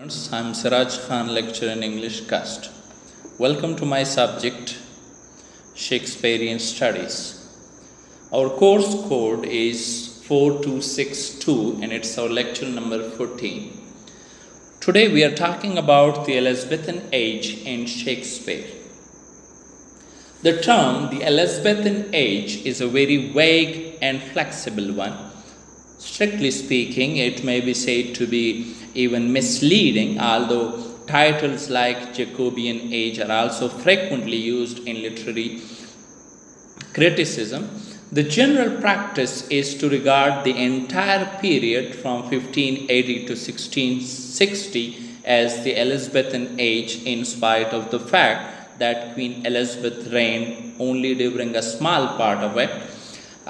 I'm Siraj Khan, lecturer in English Cast. Welcome to my subject, Shakespearean Studies. Our course code is 4262 and it's our lecture number 14. Today we are talking about the Elizabethan age in Shakespeare. The term the Elizabethan age is a very vague and flexible one. Strictly speaking, it may be said to be even misleading, although titles like Jacobean age are also frequently used in literary criticism. The general practice is to regard the entire period from 1580 to 1660 as the Elizabethan age, in spite of the fact that Queen Elizabeth reigned only during a small part of it.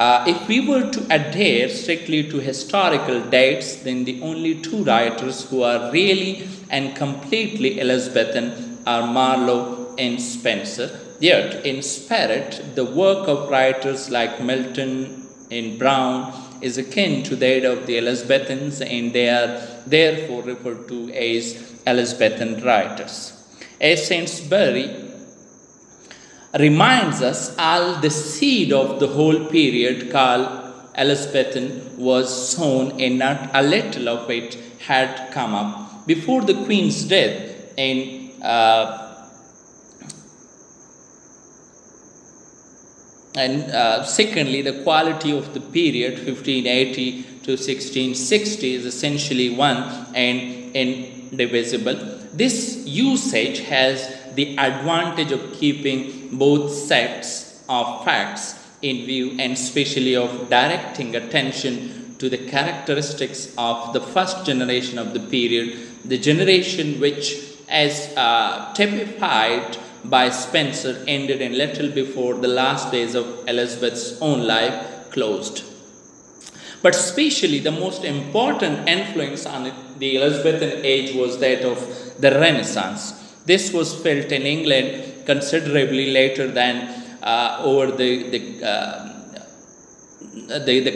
If we were to adhere strictly to historical dates, then the only two writers who are really and completely Elizabethan are Marlowe and Spenser. Yet, in spirit, the work of writers like Milton and Browne is akin to that of the Elizabethans, and they are therefore referred to as Elizabethan writers. As Sainsbury reminds us, all the seed of the whole period called Elizabethan was sown, and not a little of it had come up. Before the Queen's death, secondly, the quality of the period 1580 to 1660 is essentially one and indivisible. This usage has the advantage of keeping both sets of facts in view, and especially of directing attention to the characteristics of the first generation of the period, the generation which, as typified by Spenser, ended in little before the last days of Elizabeth's own life closed. But especially the most important influence on the Elizabethan age was that of the Renaissance. This was felt in England considerably later than over the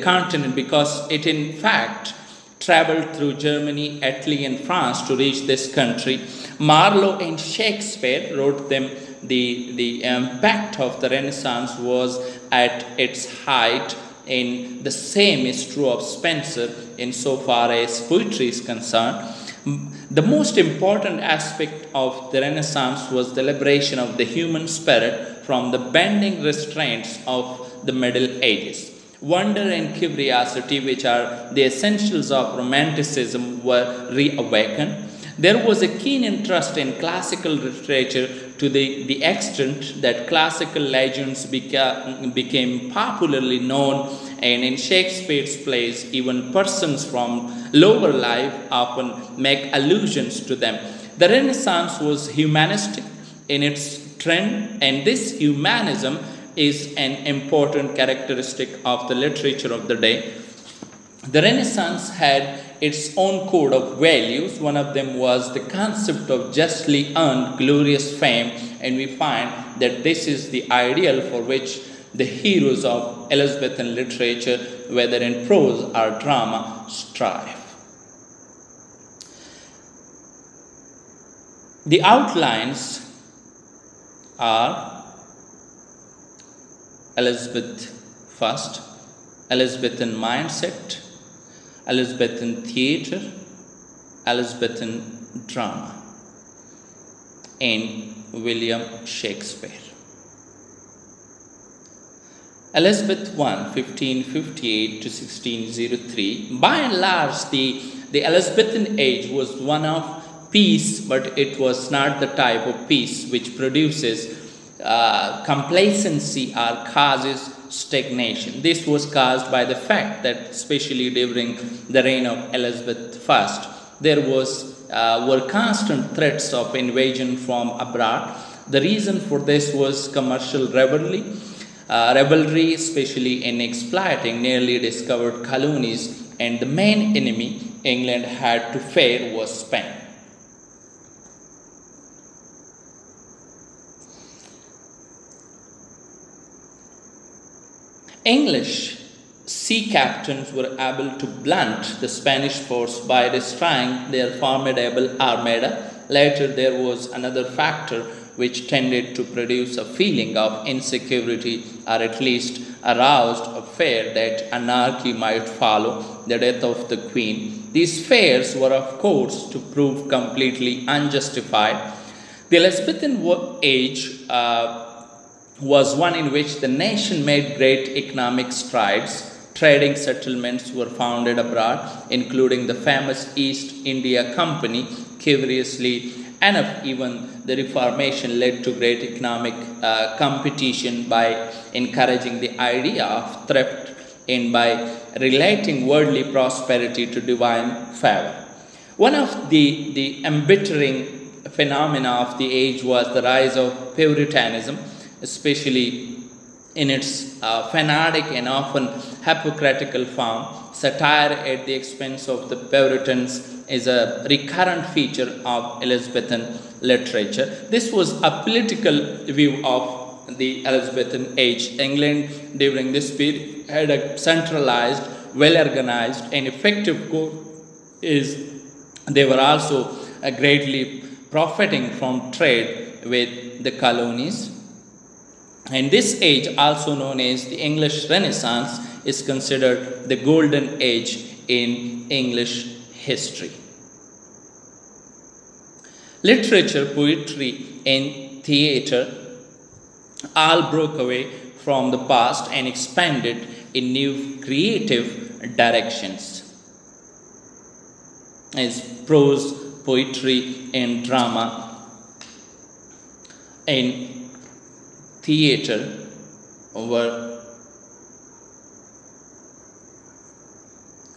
continent, because it in fact traveled through Germany, Italy, and France to reach this country. Marlowe and Shakespeare wrote them. The impact of the Renaissance was at its height, and the same is true of Spenser insofar as poetry is concerned. The most important aspect of the Renaissance was the liberation of the human spirit from the bending restraints of the Middle Ages. Wonder and curiosity, which are the essentials of Romanticism, were reawakened. There was a keen interest in classical literature to the extent that classical legends became popularly known, and in Shakespeare's plays, even persons from lower life often make allusions to them. The Renaissance was humanistic in its trend, and this humanism is an important characteristic of the literature of the day. The Renaissance had its own code of values. One of them was the concept of justly earned glorious fame, and we find that this is the ideal for which the heroes of Elizabethan literature, whether in prose or drama, strive. The outlines are Elizabeth first, Elizabethan mindset, Elizabethan theatre, Elizabethan drama, and William Shakespeare. Elizabeth I, 1558 to 1603. By and large, the Elizabethan age was one of peace, but it was not the type of peace which produces complacency or causes stagnation. This was caused by the fact that, especially during the reign of Elizabeth I, there were constant threats of invasion from abroad. The reason for this was commercial rivalry, especially in exploiting nearly discovered colonies, and the main enemy England had to fear was Spain. English sea captains were able to blunt the Spanish force by destroying their formidable armada. Later, there was another factor which tended to produce a feeling of insecurity, or at least aroused a fear that anarchy might follow the death of the queen. These fears were, of course, to prove completely unjustified. The Elizabethan age was one in which the nation made great economic strides. Trading settlements were founded abroad, including the famous East India Company. Curiously enough, even the Reformation led to great economic competition by encouraging the idea of thrift and by relating worldly prosperity to divine favor. One of the embittering phenomena of the age was the rise of Puritanism, especially in its fanatic and often hypocritical form. Satire at the expense of the Puritans is a recurrent feature of Elizabethan literature. This was a political view of the Elizabethan age. England during this period had a centralized, well organized, and effective court. They were also greatly profiting from trade with the colonies. And this age, also known as the English Renaissance, is considered the golden age in English history. Literature, poetry, and theatre all broke away from the past and expanded in new creative directions. As prose, poetry, and drama and theatre were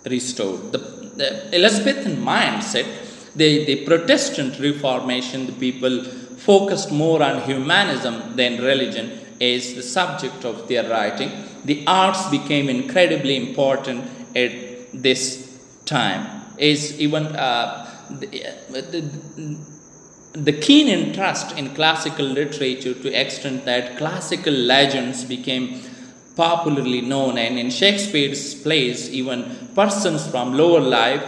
restored. The Elizabethan mindset, the Protestant Reformation, the people focused more on humanism than religion as the subject of their writing. The arts became incredibly important at this time, as even the keen interest in classical literature to the extent that classical legends became popularly known, and in Shakespeare's plays, even persons from lower life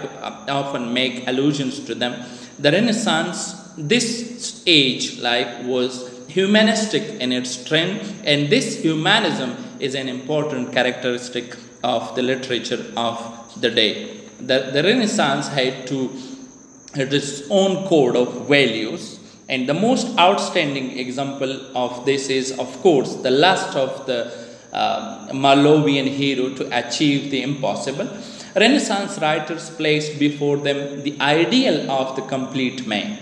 often make allusions to them. The Renaissance, this age, was humanistic in its trend, and this humanism is an important characteristic of the literature of the day. The Renaissance had its own code of values, and the most outstanding example of this is, of course, the lust of the Marlovian hero to achieve the impossible. Renaissance writers placed before them the ideal of the complete man,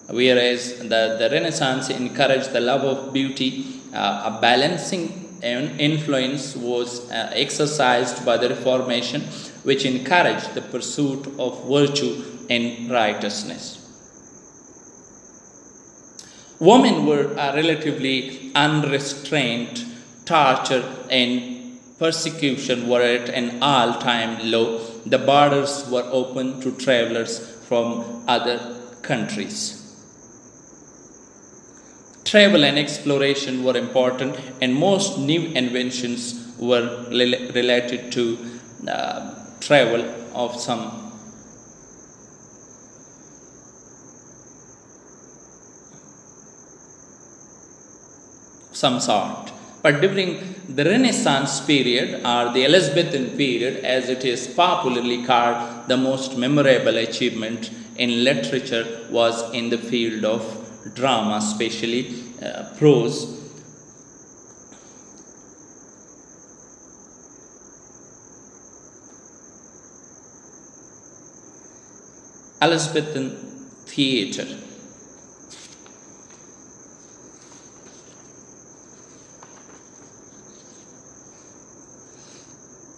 whereas the Renaissance encouraged the love of beauty. A balancing influence was exercised by the Reformation, which encouraged the pursuit of virtue and righteousness. Women were relatively unrestrained. Torture and persecution were at an all-time low. The borders were open to travelers from other countries. Travel and exploration were important, and most new inventions were related to travel of some sort. But during the Renaissance period, or the Elizabethan period, as it is popularly called, the most memorable achievement in literature was in the field of drama, especially prose. Elizabethan theatre.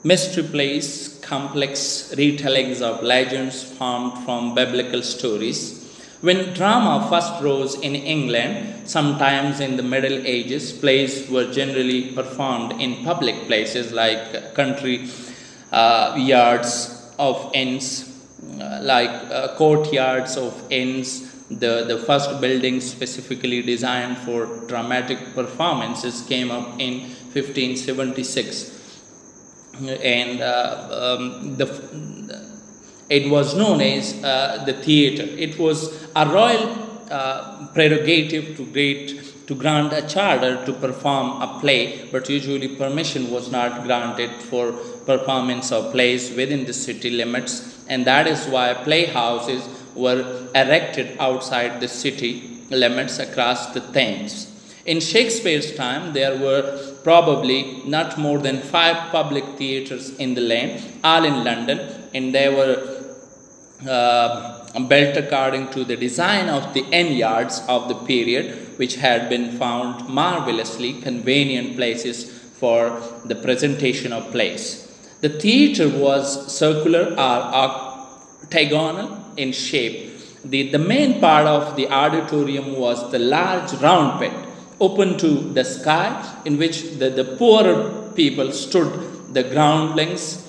Mystery plays, complex retellings of legends formed from biblical stories. When drama first rose in England, sometimes in the Middle Ages, plays were generally performed in public places like country yards of inns, courtyards of inns. The first buildings specifically designed for dramatic performances came up in 1576. and it was known as the theatre. It was a royal prerogative to grant a charter to perform a play, but usually permission was not granted for performance of plays within the city limits, and that is why playhouses were erected outside the city limits across the Thames. In Shakespeare's time, there were probably not more than 5 public theatres in the land, all in London, and they were built according to the design of the inn yards of the period, which had been found marvelously convenient places for the presentation of plays. The theatre was circular or octagonal in shape. The main part of the auditorium was the large round pit open to the sky, in which the poorer people stood, the groundlings.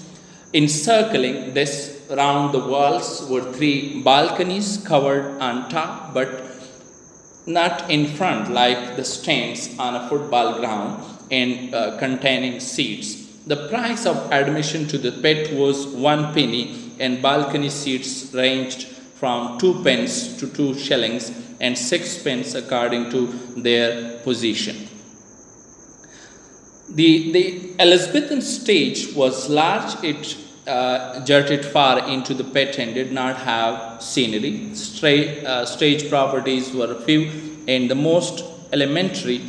Encircling this round the walls were 3 balconies covered on top, but not in front like the stands on a football ground, and containing seats. The price of admission to the pit was 1 penny, and balcony seats ranged from 2 pence to 2 shillings and 6 pence according to their position. The Elizabethan stage was large. It jutted far into the pit and did not have scenery. Stage properties were few, and the most elementary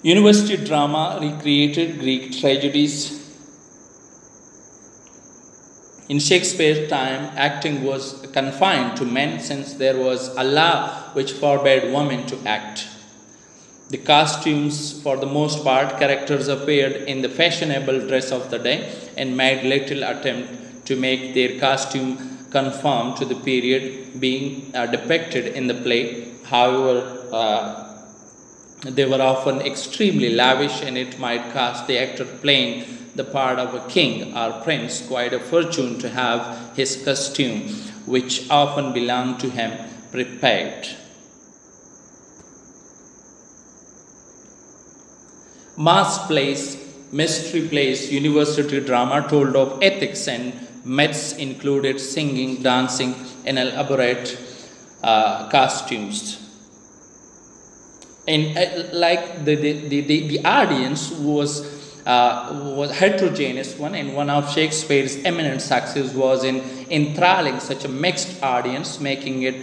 university drama recreated Greek tragedies. In Shakespeare's time, acting was confined to men, since there was a law which forbade women to act. The costumes, for the most part, characters appeared in the fashionable dress of the day and made little attempt to make their costume conform to the period being depicted in the play. However, they were often extremely lavish, and it might cost the actor playing the part of a king or prince quite a fortune to have his costume, which often belonged to him, prepared. Mass plays, mystery plays, university drama told of ethics and myths included singing, dancing, and elaborate costumes. And the audience was heterogeneous one, and one of Shakespeare's eminent success was in enthralling such a mixed audience, making it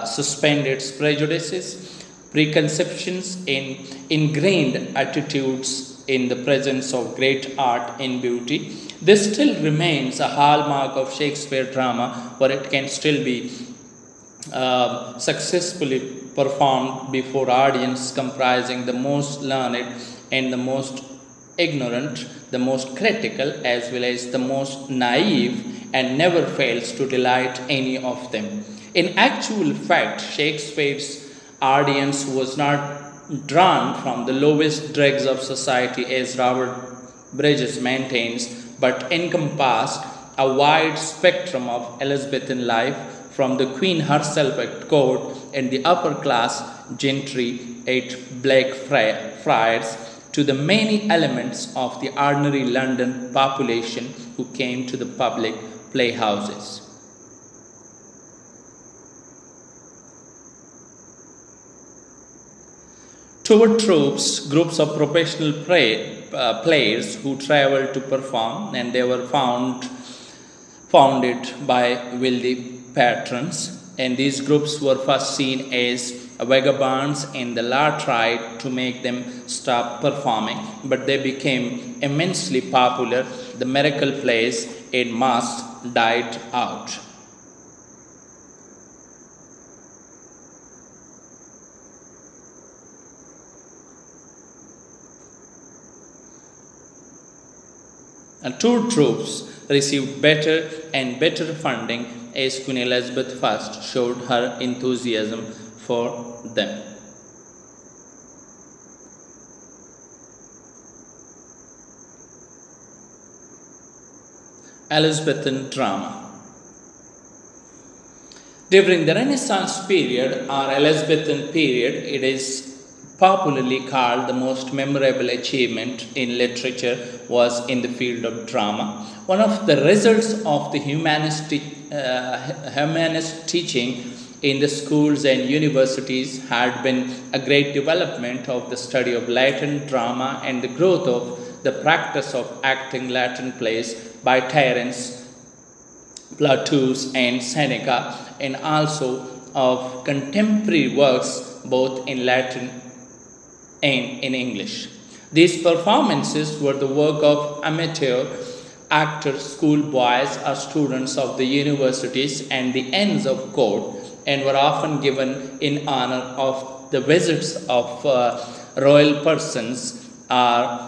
suspend its prejudices, preconceptions, and ingrained attitudes in the presence of great art and beauty. This still remains a hallmark of Shakespeare drama, but it can still be successfully performed before audience comprising the most learned and the most ignorant, the most critical as well as the most naive, and never fails to delight any of them. In actual fact, Shakespeare's audience was not drawn from the lowest dregs of society, as Robert Bridges maintains, but encompassed a wide spectrum of Elizabethan life, from the Queen herself at court and the upper class gentry at Blackfriars to the many elements of the ordinary London population who came to the public playhouses. Tour troops, groups of professional players who traveled to perform, and they were founded by wealthy patrons, and these groups were first seen as vagabonds, and the law tried to make them stop performing, but they became immensely popular. The miracle plays en masse died out. And tour troops received better and better funding as Queen Elizabeth I showed her enthusiasm for them. Elizabethan drama. During the Renaissance period or Elizabethan period, it is popularly called the most memorable achievement in literature, was in the field of drama. One of the results of the humanist teaching in the schools and universities had been a great development of the study of Latin drama and the growth of the practice of acting Latin plays by Terence, Plautus, and Seneca, and also of contemporary works both in Latin and in English. These performances were the work of amateur actors, schoolboys, or students of the universities and the Inns of Court, and were often given in honor of the visits of royal persons or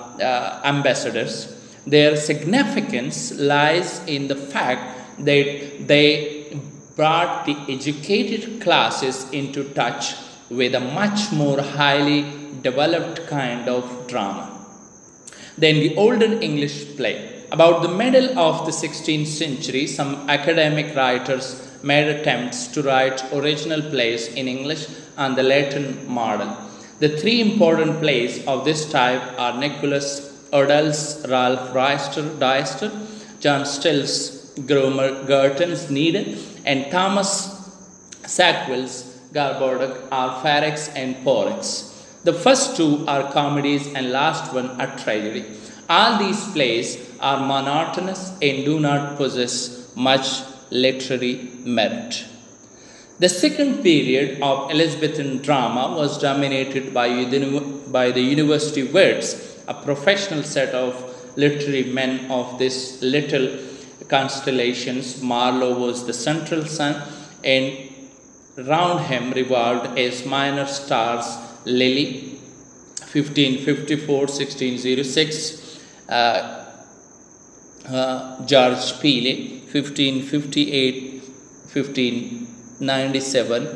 ambassadors. Their significance lies in the fact that they brought the educated classes into touch with a much more highly developed kind of drama than the older English play. About the middle of the 16th century, some academic writers made attempts to write original plays in English on the Latin model. The three important plays of this type are Nicholas Odell's Ralph Deister, John Still's Girton's Needle, and Thomas Sackville's Garbodok are Pharex and Porrex. The first two are comedies and last one a tragedy. All these plays are monotonous and do not possess much literary merit. The second period of Elizabethan drama was dominated by the university wits, a professional set of literary men of these little constellations. Marlowe was the central sun, and round him revolved as minor stars Lily, 1554-1606, George Peele, 1558-1597,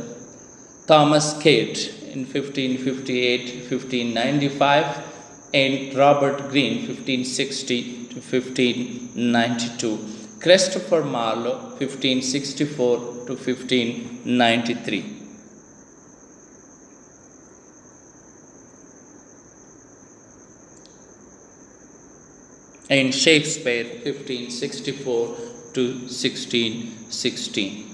Thomas Kate in 1558-1595, and Robert Greene, 1560-1592. Christopher Marlowe, 1564-1593. And Shakespeare, 1564-1616.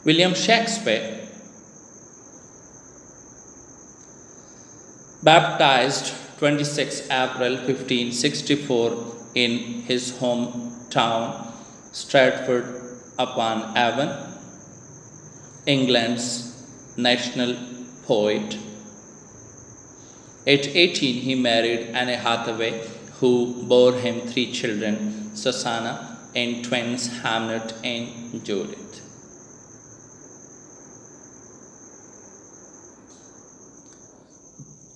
William Shakespeare, baptized 26 April 1564 in his hometown, Stratford upon Avon, England's national poet. At 18, he married Anne Hathaway, who bore him 3 children, Susanna and twins Hamlet and Judith.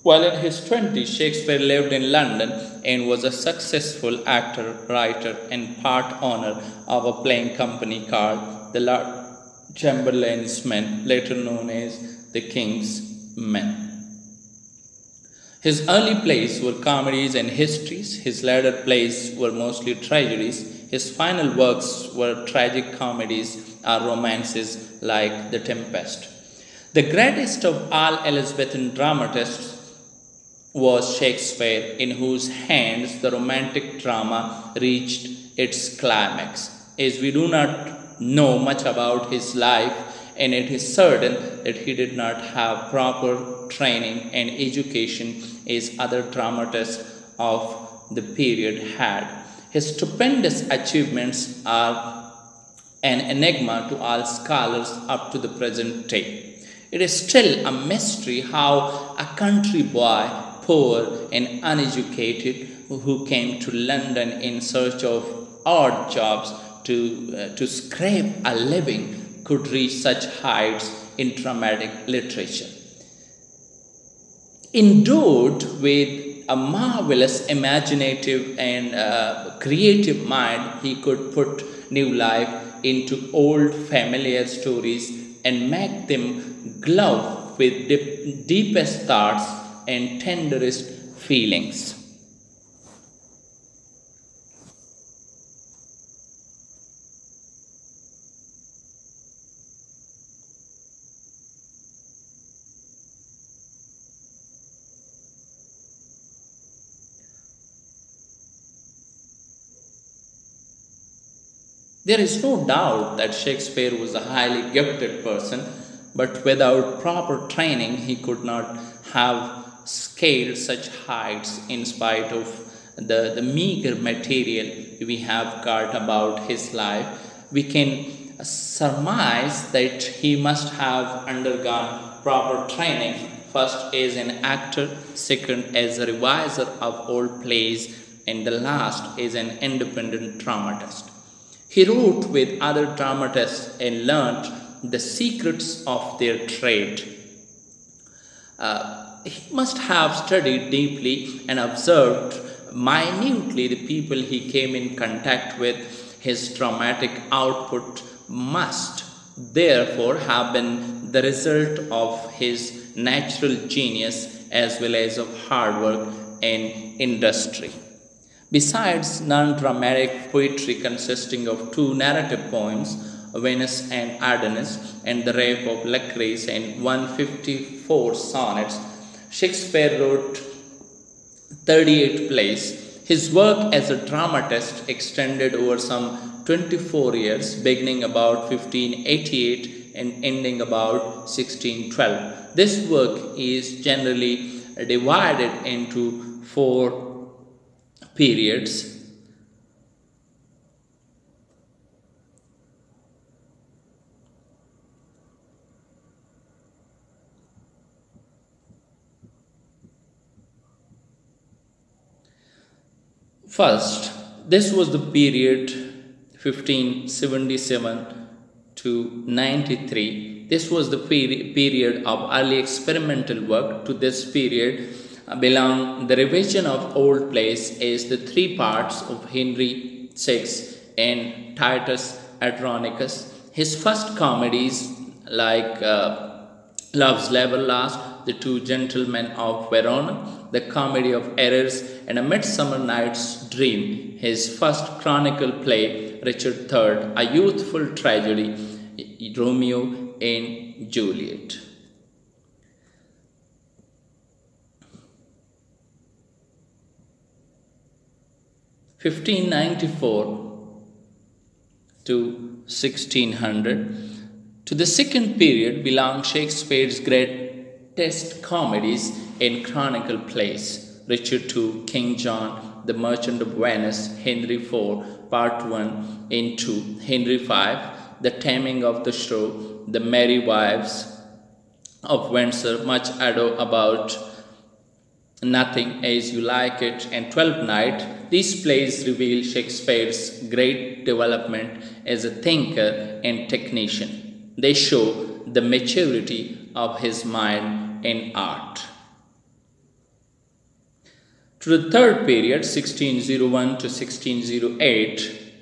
While in his 20s, Shakespeare lived in London and was a successful actor, writer, and part owner of a playing company called the Lord Chamberlain's Men, later known as the King's Men. His early plays were comedies and histories. His later plays were mostly tragedies. His final works were tragic comedies or romances like The Tempest. The greatest of all Elizabethan dramatists was Shakespeare, in whose hands the romantic drama reached its climax. As we do not know much about his life, and it is certain that he did not have proper training and education as other dramatists of the period had. His stupendous achievements are an enigma to all scholars up to the present day. It is still a mystery how a country boy, poor and uneducated, who came to London in search of odd jobs to scrape a living, could reach such heights in dramatic literature. Endowed with a marvelous imaginative and creative mind, he could put new life into old familiar stories and make them glow with deepest thoughts and tenderest feelings. There is no doubt that Shakespeare was a highly gifted person, but without proper training, he could not have scaled such heights in spite of the meager material we have got about his life. We can surmise that he must have undergone proper training, first as an actor, second as a reviser of old plays, and the last as an independent dramatist. He wrote with other dramatists and learnt the secrets of their trade. He must have studied deeply and observed minutely the people he came in contact with. His dramatic output must therefore have been the result of his natural genius as well as of hard work and industry. Besides non dramatic poetry consisting of two narrative poems, Venus and Adonis, and The Rape of Lucrece, and 154 sonnets, Shakespeare wrote 38 plays. His work as a dramatist extended over some 24 years, beginning about 1588 and ending about 1612. This work is generally divided into four periods. First, this was the period 1577 to 93. This was the period of early experimental work. To this period belong the revision of old plays as the three parts of Henry VI and Titus Andronicus. His first comedies like Love's Level Last, The Two Gentlemen of Verona, The Comedy of Errors, and A Midsummer Night's Dream. His first chronicle play, Richard III, a youthful tragedy, Romeo and Juliet. 1594 to 1600. To the second period belong Shakespeare's greatest comedies and chronicle plays, Richard II, King John, The Merchant of Venice, Henry IV, Part 1 and 2, Henry V, The Taming of the Shrew, The Merry Wives of Windsor, Much Ado About Nothing, As You Like It, and Twelfth Night. These plays reveal Shakespeare's great development as a thinker and technician. They show the maturity of his mind in art. To the third period, 1601 to 1608,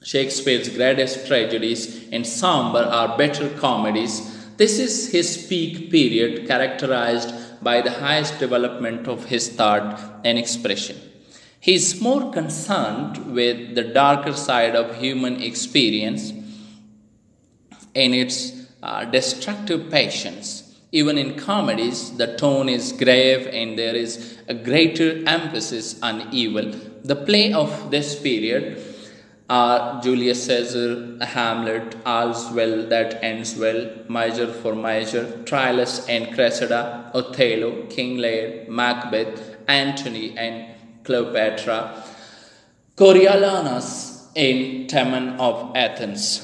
Shakespeare's greatest tragedies and somber or better comedies. This is his peak period, characterized by the highest development of his thought and expression. He is more concerned with the darker side of human experience and its destructive passions. Even in comedies, the tone is grave and there is a greater emphasis on evil. The play of this period are Julius Caesar, Hamlet, All's Well That Ends Well, Measure for Measure, Troilus and Cressida, Othello, King Lear, Macbeth, Antony and Cleopatra, Coriolanus and Timon of Athens.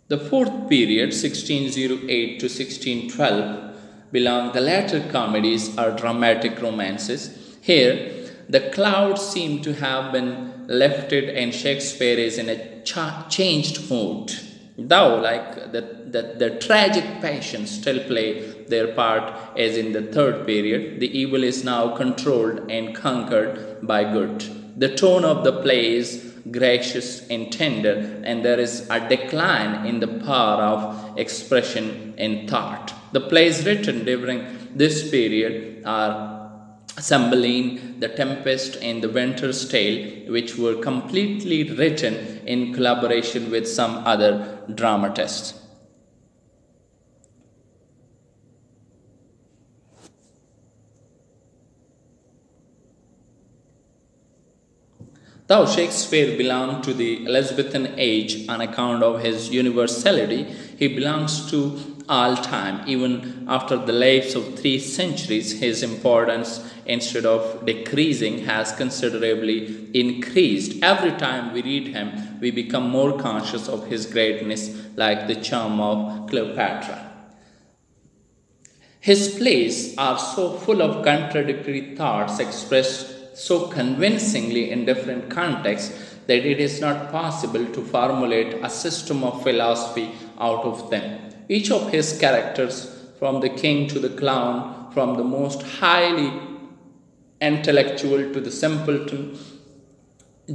The fourth period, 1608 to 1612, belong the latter comedies or dramatic romances. Here, the clouds seem to have been lifted and Shakespeare is in a changed mood. Though, like the tragic passions still play their part as in the third period, the evil is now controlled and conquered by good. The tone of the play is gracious and tender, and there is a decline in the power of expression and thought. The plays written during this period are Cymbeline, The Tempest, and The Winter's Tale, which were completely written in collaboration with some other dramatists. Though Shakespeare belonged to the Elizabethan age on account of his universality, he belongs to all time. Even after the lapse of 3 centuries, his importance, instead of decreasing, has considerably increased. Every time we read him, we become more conscious of his greatness, like the charm of Cleopatra. His plays are so full of contradictory thoughts expressed so convincingly in different contexts that it is not possible to formulate a system of philosophy out of them. Each of his characters, from the king to the clown, from the most highly intellectual to the simpleton,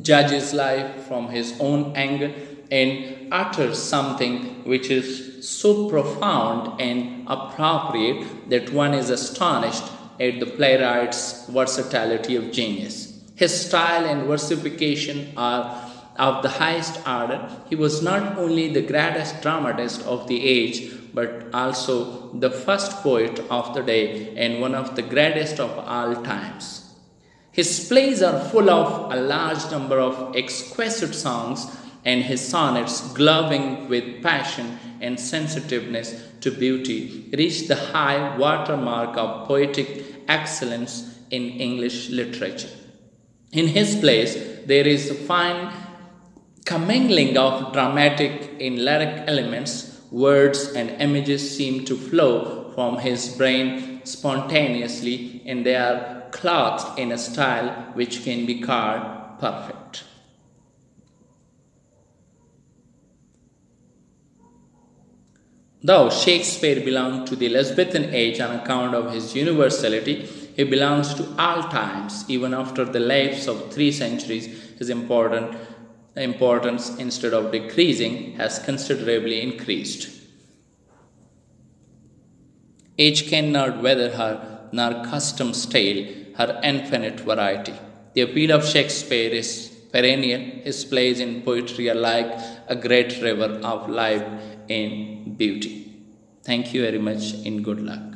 judges life from his own angle and utters something which is so profound and appropriate that one is astonished at the playwright's versatility of genius. His style and versification are of the highest order. He was not only the greatest dramatist of the age, but also the first poet of the day and one of the greatest of all times. His plays are full of a large number of exquisite songs, and his sonnets, glowing with passion and sensitiveness to beauty, reach the high watermark of poetic excellence in English literature. In his plays, there is a fine commingling of dramatic and lyric elements. Words and images seem to flow from his brain spontaneously, and they are clothed in a style which can be called perfect. Though Shakespeare belonged to the Elizabethan age on account of his universality, he belongs to all times. Even after the lapse of 3 centuries, his importance, instead of decreasing, has considerably increased. Age cannot weather her, nor custom stale her infinite variety. The appeal of Shakespeare is perennial. His plays in poetry are like a great river of life and beauty. Thank you very much and good luck.